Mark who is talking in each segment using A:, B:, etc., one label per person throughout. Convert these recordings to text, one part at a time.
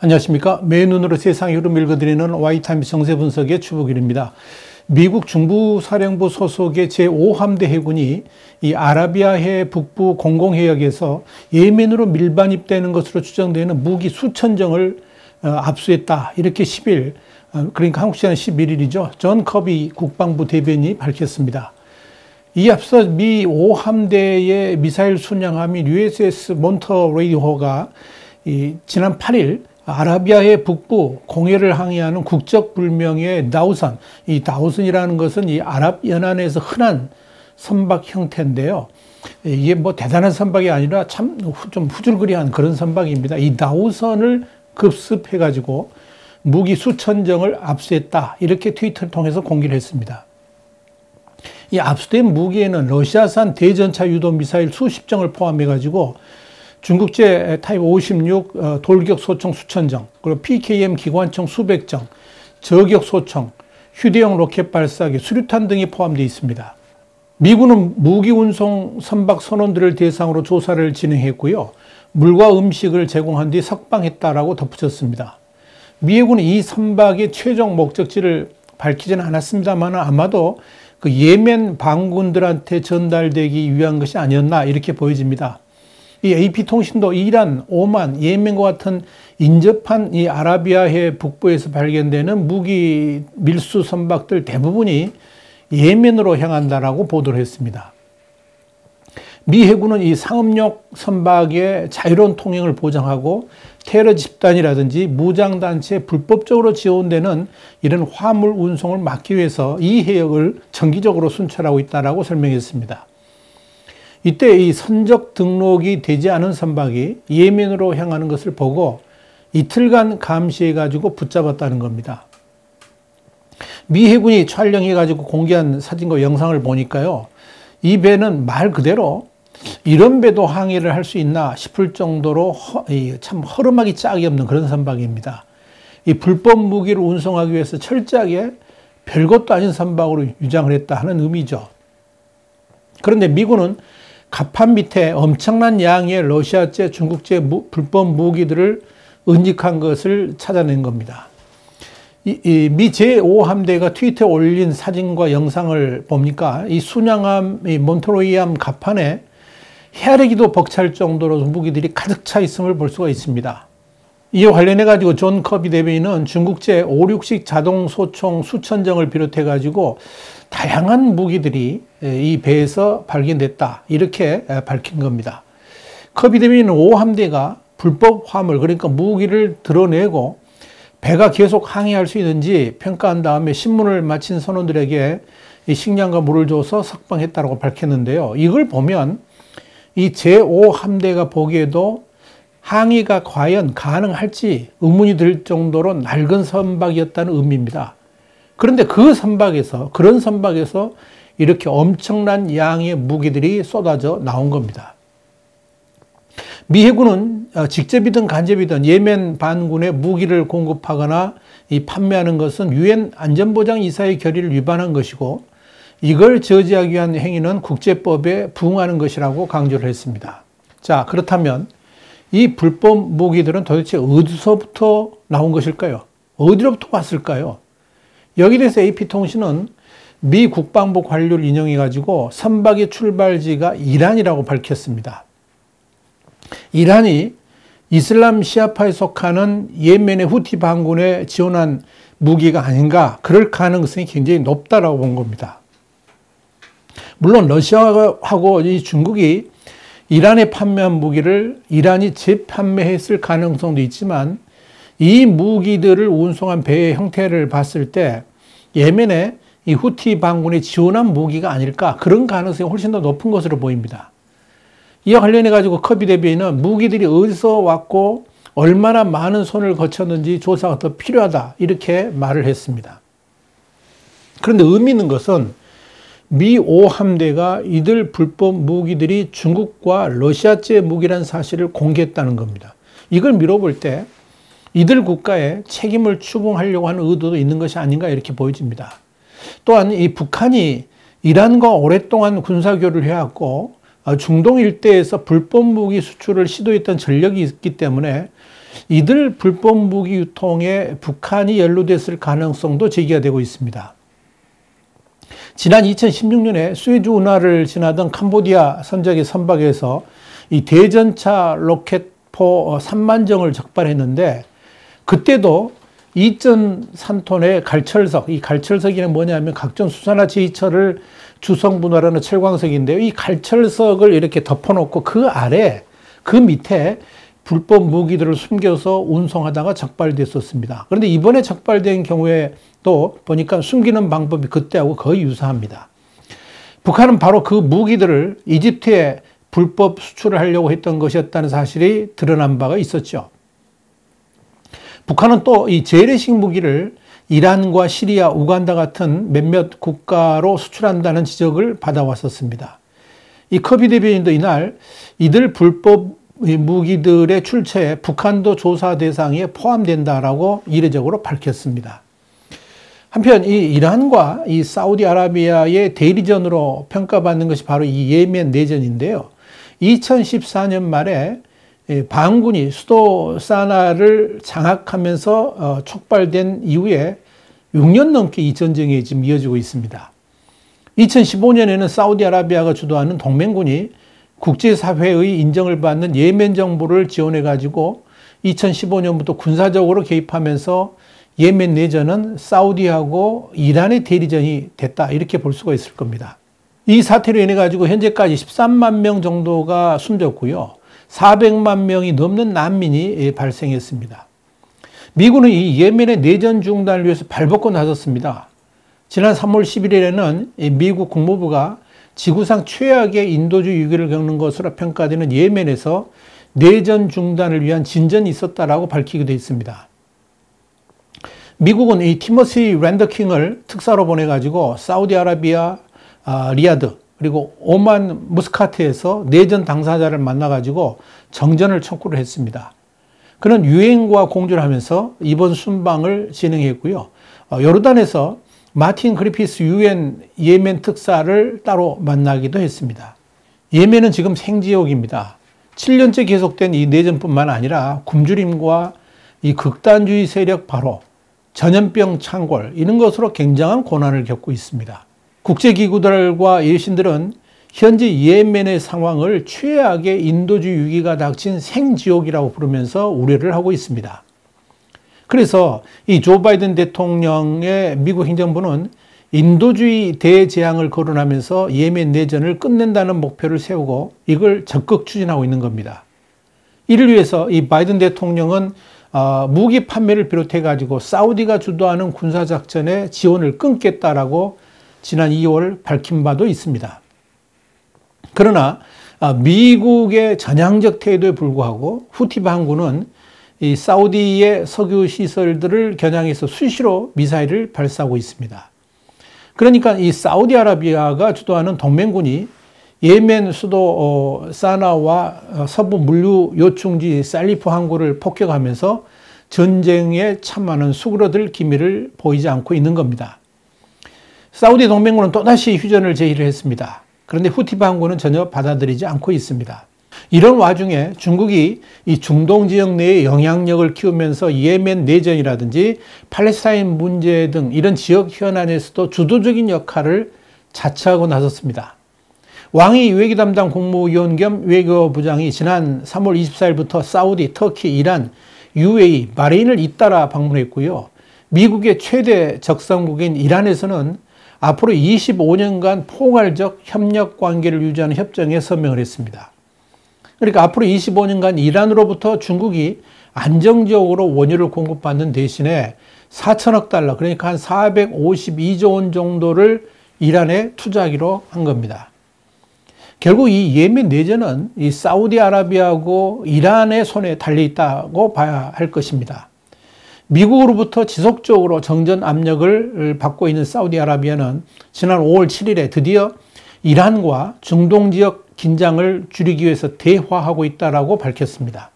A: 안녕하십니까. 맨눈으로 세상 흐름 읽어드리는 와이타임스 정세분석의 추복일입니다. 미국 중부사령부 소속의 제5함대 해군이 이 아라비아해 북부 공공해역에서 예멘으로 밀반입되는 것으로 추정되는 무기 수천 정을 압수했다. 이렇게 10일, 그러니까 한국 시간 11일이죠. 존 커비 국방부 대변인이 밝혔습니다. 이 앞서 미 5함대의 미사일 순양함인 USS 몬터레이호가 지난 8일 아라비아해 북부 공해를 항해하는 국적불명의 다우선, 이 다우선이라는 것은 이 아랍연안에서 흔한 선박 형태인데요. 이게 뭐 대단한 선박이 아니라 참 좀 후줄그리한 그런 선박입니다. 이 다우선을 급습해가지고 무기 수천 정을 압수했다. 이렇게 트위터를 통해서 공개를 했습니다. 이 압수된 무기에는 러시아산 대전차 유도 미사일 수십 정을 포함해가지고 중국제 타입 56 돌격 소총 수천 정, 그리고 PKM 기관총 수백 정, 저격 소총, 휴대용 로켓 발사기, 수류탄 등이 포함되어 있습니다. 미군은 무기 운송 선박 선원들을 대상으로 조사를 진행했고요. 물과 음식을 제공한 뒤 석방했다라고 덧붙였습니다. 미 해군은 이 선박의 최종 목적지를 밝히지는 않았습니다만 아마도 그 예멘 반군들한테 전달되기 위한 것이 아니었나 이렇게 보여집니다. 이 AP통신도 이란, 오만, 예멘과 같은 인접한 이 아라비아해 북부에서 발견되는 무기 밀수 선박들 대부분이 예멘으로 향한다라고 보도를 했습니다. 미 해군은 이 상업용 선박의 자유로운 통행을 보장하고 테러 집단이라든지 무장단체에 불법적으로 지원되는 이런 화물 운송을 막기 위해서 이 해역을 정기적으로 순찰하고 있다라고 설명했습니다. 이때 이 선적 등록이 되지 않은 선박이 예멘으로 향하는 것을 보고 이틀간 감시해가지고 붙잡았다는 겁니다. 미 해군이 촬영해가지고 공개한 사진과 영상을 보니까요. 이 배는 말 그대로 이런 배도 항해를 할 수 있나 싶을 정도로 참 허름하기 짝이 없는 그런 선박입니다. 이 불법 무기를 운송하기 위해서 철저하게 별것도 아닌 선박으로 유장을 했다 하는 의미죠. 그런데 미군은 갑판 밑에 엄청난 양의 러시아제, 중국제 불법 무기들을 은닉한 것을 찾아낸 겁니다. 미 제5함대가 트위터에 올린 사진과 영상을 보니까 이 순양함, 이 몬토레이함 갑판에 헤아리기도 벅찰 정도로 무기들이 가득 차 있음을 볼 수가 있습니다. 이에 관련해가지고 존 커비 대변인은 중국제 56식 자동 소총 수천 정을 비롯해가지고 다양한 무기들이 이 배에서 발견됐다. 이렇게 밝힌 겁니다. 커비 대변인은 5함대가 불법 화물, 그러니까 무기를 드러내고 배가 계속 항해할 수 있는지 평가한 다음에 신문을 마친 선원들에게 이 식량과 물을 줘서 석방했다고 밝혔는데요. 이걸 보면 이 제5함대가 보기에도 항해가 과연 가능할지 의문이 들 정도로 낡은 선박이었다는 의미입니다. 그런데 그런 선박에서 이렇게 엄청난 양의 무기들이 쏟아져 나온 겁니다. 미 해군은 직접이든 간접이든 예멘 반군에 무기를 공급하거나 판매하는 것은 유엔 안전보장이사의 결의를 위반한 것이고 이걸 저지하기 위한 행위는 국제법에 부응하는 것이라고 강조를 했습니다. 자, 그렇다면 이 불법 무기들은 도대체 어디서부터 나온 것일까요? 어디로부터 왔을까요? 여기에 대해서 AP통신은 미 국방부 관료를 인용해가지고 선박의 출발지가 이란이라고 밝혔습니다. 이란이 이슬람 시아파에 속하는 예멘의 후티 반군에 지원한 무기가 아닌가, 그럴 가능성이 굉장히 높다라고 본 겁니다. 물론 러시아하고 이 중국이 이란에 판매한 무기를 이란이 재판매했을 가능성도 있지만 이 무기들을 운송한 배의 형태를 봤을 때 예멘의 이 후티 반군에 지원한 무기가 아닐까, 그런 가능성이 훨씬 더 높은 것으로 보입니다. 이와 관련해 가지고 커비 대변인은 무기들이 어디서 왔고 얼마나 많은 손을 거쳤는지 조사가 더 필요하다, 이렇게 말을 했습니다. 그런데 의미 있는 것은 미 5함대가 이들 불법 무기들이 중국과 러시아제 무기라는 사실을 공개했다는 겁니다. 이걸 미뤄볼 때 이들 국가에 책임을 추궁하려고 하는 의도도 있는 것이 아닌가, 이렇게 보여집니다. 또한 이 북한이 이란과 오랫동안 군사교류를 해왔고 중동 일대에서 불법 무기 수출을 시도했던 전력이 있기 때문에 이들 불법 무기 유통에 북한이 연루됐을 가능성도 제기가 되고 있습니다. 지난 2016년에 수에즈 운하를 지나던 캄보디아 선적의 선박에서 이 대전차 로켓포 3만 정을 적발했는데, 그때도 2.3톤의 갈철석, 이 갈철석이는 뭐냐면 각종 수산화 제이철을 주성분할하는 철광석인데요. 이 갈철석을 이렇게 덮어놓고 그 아래, 그 밑에 불법 무기들을 숨겨서 운송하다가 적발됐었습니다. 그런데 이번에 적발된 경우에 또 보니까 숨기는 방법이 그때하고 거의 유사합니다. 북한은 바로 그 무기들을 이집트에 불법 수출을 하려고 했던 것이었다는 사실이 드러난 바가 있었죠. 북한은 또 이 재래식 무기를 이란과 시리아, 우간다 같은 몇몇 국가로 수출한다는 지적을 받아왔었습니다. 이 커비 대변인도 이날 이들 불법 무기들의 출처에 북한도 조사 대상에 포함된다라고 이례적으로 밝혔습니다. 한편 이 이란과 이 사우디아라비아의 대리전으로 평가받는 것이 바로 이 예멘 내전인데요. 2014년 말에 반군이 수도 사나를 장악하면서 촉발된 이후에 6년 넘게 이 전쟁이 지금 이어지고 있습니다. 2015년에는 사우디아라비아가 주도하는 동맹군이 국제사회의 인정을 받는 예멘 정부를 지원해가지고 2015년부터 군사적으로 개입하면서 예멘 내전은 사우디하고 이란의 대리전이 됐다, 이렇게 볼 수가 있을 겁니다. 이 사태로 인해 가지고 현재까지 13만 명 정도가 숨졌고요. 400만 명이 넘는 난민이 발생했습니다. 미군은 이 예멘의 내전 중단을 위해서 발벗고 나섰습니다. 지난 3월 11일에는 미국 국무부가 지구상 최악의 인도주의 위기를 겪는 것으로 평가되는 예멘에서 내전 중단을 위한 진전이 있었다라고 밝히기도 했습니다. 미국은 이 티머시 랜더킹을 특사로 보내가지고 사우디아라비아 리야드 그리고 오만 무스카트에서 내전 당사자를 만나가지고 정전을 촉구를 했습니다. 그는 유엔과 공조를 하면서 이번 순방을 진행했고요. 요르단에서 마틴 그리피스 유엔 예멘 특사를 따로 만나기도 했습니다. 예멘은 지금 생지옥입니다. 7년째 계속된 이 내전뿐만 아니라 굶주림과 이 극단주의 세력 바로, 전염병 창궐, 이런 것으로 굉장한 고난을 겪고 있습니다. 국제기구들과 예신들은 현재 예멘의 상황을 최악의 인도주의 위기가 닥친 생지옥이라고 부르면서 우려를 하고 있습니다. 그래서 이 조 바이든 대통령의 미국 행정부는 인도주의 대재앙을 거론하면서 예멘 내전을 끝낸다는 목표를 세우고 이걸 적극 추진하고 있는 겁니다. 이를 위해서 이 바이든 대통령은 무기 판매를 비롯해 가지고 사우디가 주도하는 군사작전에 지원을 끊겠다라고 지난 2월 밝힌 바도 있습니다. 그러나 미국의 전향적 태도에 불구하고 후티 반군은 이 사우디의 석유 시설들을 겨냥해서 수시로 미사일을 발사하고 있습니다. 그러니까 이 사우디아라비아가 주도하는 동맹군이 예멘 수도 사나와 서부 물류 요충지 살리프 항구를 폭격하면서 전쟁에 참하는 수그러들 기미를 보이지 않고 있는 겁니다. 사우디 동맹군은 또다시 휴전을 제의를 했습니다. 그런데 후티 반군은 전혀 받아들이지 않고 있습니다. 이런 와중에 중국이 이 중동 지역 내에 영향력을 키우면서 예멘 내전이라든지 팔레스타인 문제 등 이런 지역 현안에서도 주도적인 역할을 자처하고 나섰습니다. 왕이 외교 담당 국무위원 겸 외교부장이 지난 3월 24일부터 사우디, 터키, 이란, UAE, 바레인을 잇따라 방문했고요. 미국의 최대 적성국인 이란에서는 앞으로 25년간 포괄적 협력 관계를 유지하는 협정에 서명을 했습니다. 그러니까 앞으로 25년간 이란으로부터 중국이 안정적으로 원유를 공급받는 대신에 4천억 달러, 그러니까 한 452조 원 정도를 이란에 투자하기로 한 겁니다. 결국 이 예멘 내전은 이 사우디아라비아하고 이란의 손에 달려 있다고 봐야 할 것입니다. 미국으로부터 지속적으로 정전 압력을 받고 있는 사우디아라비아는 지난 5월 7일에 드디어 이란과 중동 지역 긴장을 줄이기 위해서 대화하고 있다라고 밝혔습니다.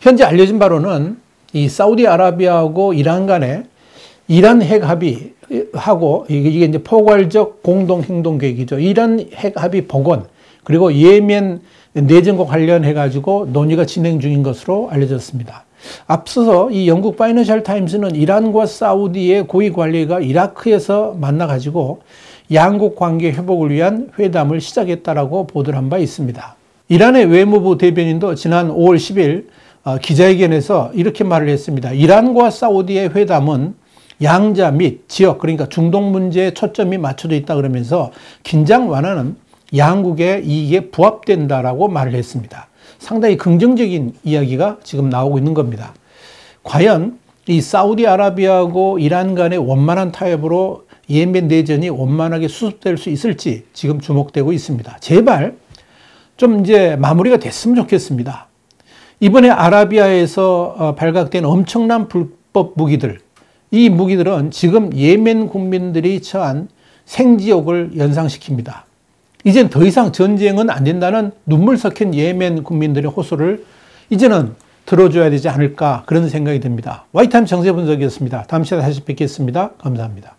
A: 현재 알려진 바로는 이 사우디아라비아하고 이란 간에 이란 핵 합의하고 이게 이제 포괄적 공동 행동 계획이죠. 이란 핵 합의 복원, 그리고 예멘 내전과 관련해 가지고 논의가 진행 중인 것으로 알려졌습니다. 앞서서 이 영국 파이낸셜 타임스는 이란과 사우디의 고위 관리가 이라크에서 만나 가지고 양국 관계 회복을 위한 회담을 시작했다라고 보도를 한 바 있습니다. 이란의 외무부 대변인도 지난 5월 10일 기자회견에서 이렇게 말을 했습니다. 이란과 사우디의 회담은 양자 및 지역, 그러니까 중동 문제에 초점이 맞춰져 있다 그러면서 긴장 완화는 양국의 이익에 부합된다라고 말을 했습니다. 상당히 긍정적인 이야기가 지금 나오고 있는 겁니다. 과연 이 사우디아라비아하고 이란 간의 원만한 타협으로 예멘 내전이 원만하게 수습될 수 있을지 지금 주목되고 있습니다. 제발 좀 이제 마무리가 됐으면 좋겠습니다. 이번에 아라비아에서 발각된 엄청난 불법 무기들, 이 무기들은 지금 예멘 국민들이 처한 생지옥을 연상시킵니다. 이젠 더 이상 전쟁은 안 된다는 눈물 섞인 예멘 국민들의 호소를 이제는 들어줘야 되지 않을까 그런 생각이 듭니다. 와이타임 정세 분석이었습니다. 다음 시간에 다시 뵙겠습니다. 감사합니다.